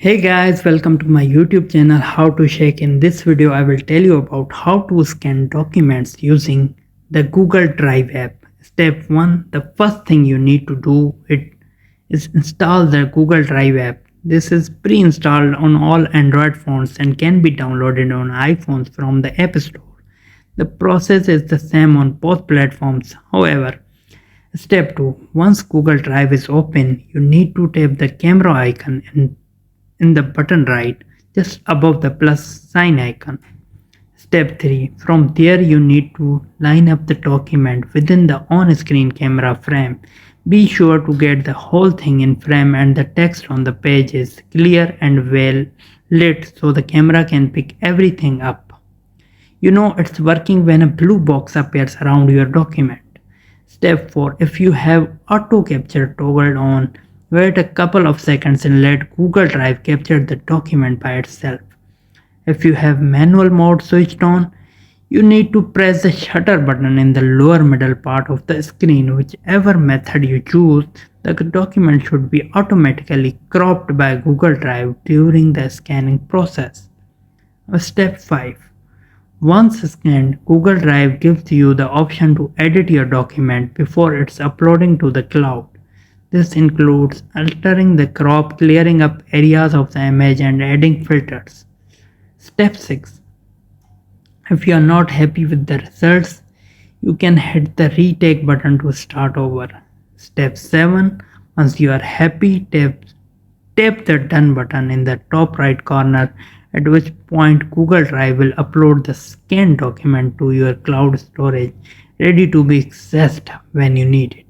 Hey guys, welcome to my YouTube channel How to Shake. In this video I will tell you about how to scan documents using the Google Drive app. Step 1. The first thing you need to do is install the Google Drive app. This is pre-installed on all Android phones and can be downloaded on iPhones from the App Store. The process is the same on both platforms. However, Step 2. Once Google Drive is open, you need to tap the camera icon in the bottom right, just above the plus sign icon. Step 3. From there you need to line up the document within the on-screen camera frame. Be sure to get the whole thing in frame and the text on the page is clear and well lit so the camera can pick everything up. You know it's working when a blue box appears around your document. Step 4. If you have auto capture toggled on, wait a couple of seconds and let Google Drive capture the document by itself. If you have manual mode switched on, you need to press the shutter button in the lower middle part of the screen. Whichever method you choose, the document should be automatically cropped by Google Drive during the scanning process. Step 5. Once scanned, Google Drive gives you the option to edit your document before it's uploading to the cloud. This includes altering the crop, clearing up areas of the image, and adding filters. Step 6. If you are not happy with the results, you can hit the retake button to start over. Step 7. Once you are happy, tap the done button in the top right corner, at which point Google Drive will upload the scanned document to your cloud storage, ready to be accessed when you need it.